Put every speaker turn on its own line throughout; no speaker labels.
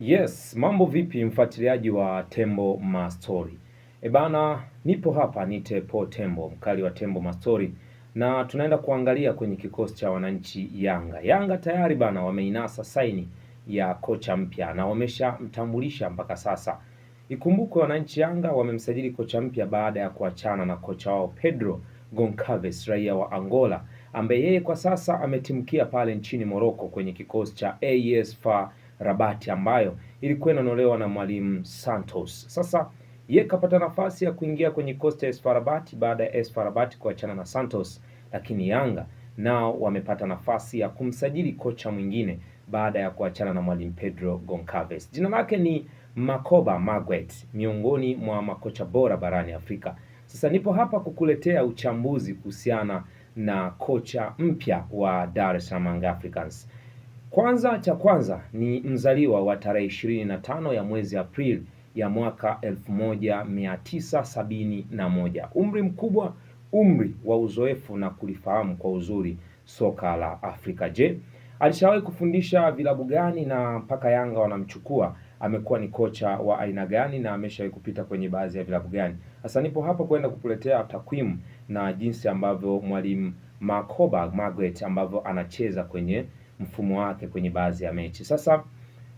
Yes, mambo vipi mfuatiliaji wa Tembo Mastori? Bana, nipo hapa nite Po Tembo, mkali wa Tembo Mastori, na tunaenda kuangalia kwenye kikosi cha wananchi Yanga. Yanga tayari bana wameinasa saini ya kocha mpya na wameshamtambulisha mpaka sasa. Ikumbukwe wananchi Yanga wamemsajili kocha mpya baada ya kuachana na kocha wao Pedro Goncalves, raia wa Angola, ambaye yeye kwa sasa ametimkia pale nchini Morocco kwenye kikosi cha AS FAR Rabat ambayo ilikuwa inanolewa na mwalimu Santos. Sasa yeye kapata nafasi ya kuingia kwenye kikosi cha AS FAR Rabat baada ya AS FAR Rabat kuachana na Santos, lakini Yanga nao wamepata nafasi ya kumsajili kocha mwingine baada ya kuachana na mwalimu Pedro Goncalves. Jina lake ni Makoba Maguette, miongoni mwa makocha bora barani Afrika. Sasa nipo hapa kukuletea uchambuzi kuhusiana na kocha mpya wa Dar es Salaam Young Africans. Cha kwanza ni mzaliwa wa tarehe 25 ya mwezi Aprili ya mwaka 1971. Umri mkubwa, umri wa uzoefu na kulifahamu kwa uzuri soka la Afrika. Je, alishawahi kufundisha vilabu gani na mpaka Yanga wanamchukua? Amekuwa ni kocha wa aina gani na ameshawahi kupita kwenye baadhi ya vilabu gani? Sasa nipo hapa kwenda kukuletea takwimu na jinsi ambavyo mwalimu Makoba Maguette ambavyo anacheza kwenye mfumo wake kwenye baadhi ya mechi. Sasa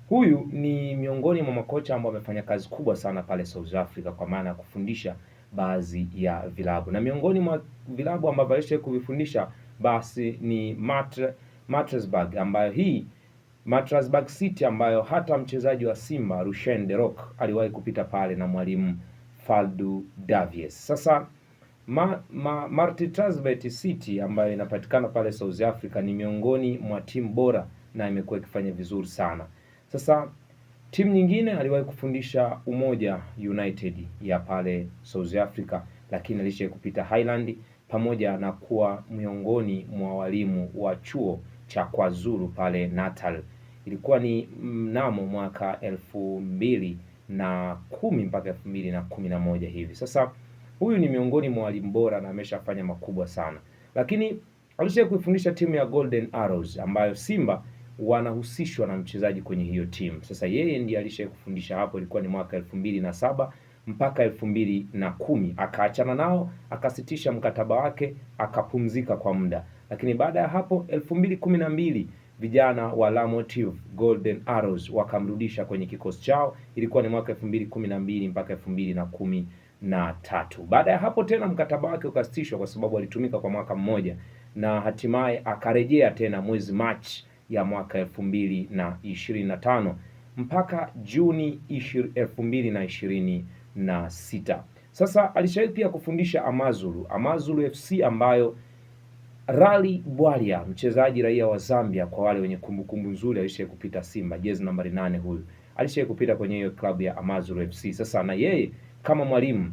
huyu ni miongoni mwa makocha ambao wamefanya kazi kubwa sana pale South Africa kwa maana ya kufundisha baadhi ya vilabu, na miongoni mwa vilabu ambavyo alishawahi kuvifundisha basi ni Maritzburg, ambayo hii Maritzburg City ambayo hata mchezaji wa Simba Rushen De Reuck aliwahi kupita pale na mwalimu Faldu Davies. Sasa Maritzburg City ambayo inapatikana pale South Africa ni miongoni mwa timu bora na imekuwa ikifanya vizuri sana. Sasa timu nyingine aliwahi kufundisha Umoja United ya pale South Africa, lakini alishawahi kupita Highland pamoja na kuwa miongoni mwa walimu wa chuo cha KwaZulu pale Natal. Ilikuwa ni mnamo mwaka 2010 mpaka 2011 hivi. Sasa huyu ni miongoni mwa walimu bora na ameshafanya makubwa sana, lakini alishawahi kuifundisha timu ya Golden Arrows ambayo Simba wanahusishwa na mchezaji kwenye hiyo timu. Sasa yeye ndiye alishawahi kufundisha hapo, ilikuwa ni mwaka 2007 mpaka 2010, akaachana nao, akasitisha mkataba wake, akapumzika kwa muda, lakini baada ya hapo 2012 vijana wa Lamotive Golden Arrows wakamrudisha kwenye kikosi chao, ilikuwa ni mwaka 2012 mpaka 2013. Baada ya hapo tena mkataba wake ukasitishwa kwa sababu alitumika kwa mwaka mmoja, na hatimaye akarejea tena mwezi Machi ya mwaka 2025 mpaka Juni 2026. Sasa alishawahi pia kufundisha Amazulu FC ambayo Rally Bwalia, mchezaji raia wa Zambia, kwa wale wenye kumbukumbu nzuri, alishawahi kupita Simba, jezi nambari 8, huyu alishawahi kupita kwenye hiyo klabu ya Amazulu FC. Sasa na yeye kama mwalimu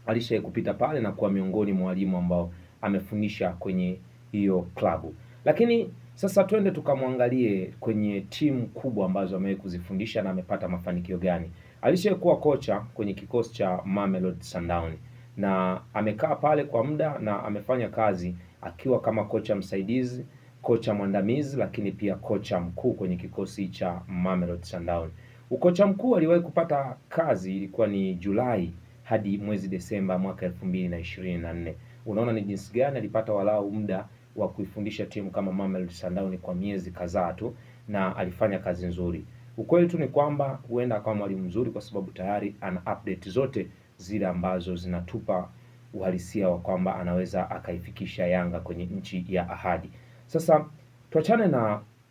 alishawahi kupita pale na kuwa miongoni mwa walimu ambao amefundisha kwenye hiyo klabu. Lakini sasa twende tukamwangalie kwenye timu kubwa ambazo amewahi kuzifundisha na amepata mafanikio gani. Alishawahi kuwa kocha kwenye kikosi cha Mamelodi Sundowns na amekaa pale kwa muda na amefanya kazi akiwa kama kocha msaidizi, kocha mwandamizi, lakini pia kocha mkuu kwenye kikosi cha Mamelodi Sundowns. Ukocha mkuu aliwahi kupata kazi, ilikuwa ni Julai hadi mwezi Desemba mwaka 2024. Unaona ni jinsi gani alipata walau muda wa kuifundisha timu kama Mamelodi Sundowns kwa miezi kadhaa tu, na alifanya kazi nzuri. Ukweli tu ni kwamba huenda akawa mwalimu mzuri kwa sababu tayari ana update zote zile ambazo zinatupa uhalisia wa kwamba anaweza akaifikisha Yanga kwenye nchi ya ahadi. Sasa tuachane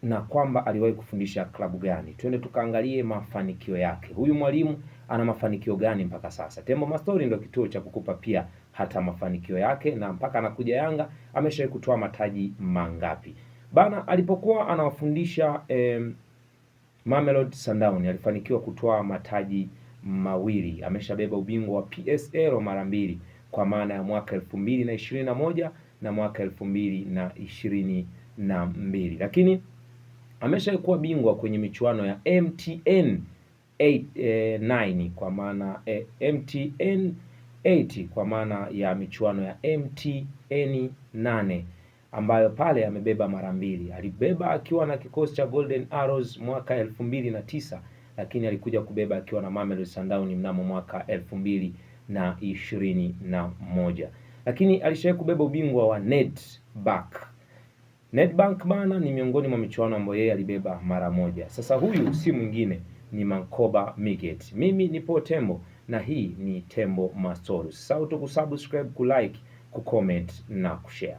na kwamba aliwahi kufundisha klabu gani, twende tukaangalie mafanikio yake. Huyu mwalimu ana mafanikio gani mpaka sasa? Tembo Mastori ndio kituo cha kukupa pia hata mafanikio yake, na mpaka anakuja Yanga ameshawahi kutoa mataji mangapi bana. Alipokuwa anawafundisha Mamelodi Sundowns alifanikiwa kutoa mataji mawili. Ameshabeba ubingwa wa PSL mara mbili kwa maana ya mwaka 2021 na mwaka 2022, lakini ameshawahi kuwa bingwa kwenye michuano ya MTN 9 kwa maana MTN 8 kwa maana ya michuano ya MTN 8 ambayo pale amebeba mara mbili. Alibeba akiwa na kikosi cha Golden Arrows mwaka 2009 lakini alikuja kubeba akiwa na Mamelodi Sundowns mnamo mwaka 2021. Lakini alishawahi kubeba ubingwa wa Nedbank. Nedbank bana ni miongoni mwa michuano ambayo yeye alibeba mara moja. Sasa huyu si mwingine ni Mankoba Miget. Mimi ni Paul Tembo na hii ni Tembo Mastori. Usisahau kusubscribe, kulike, kucomment na kushare.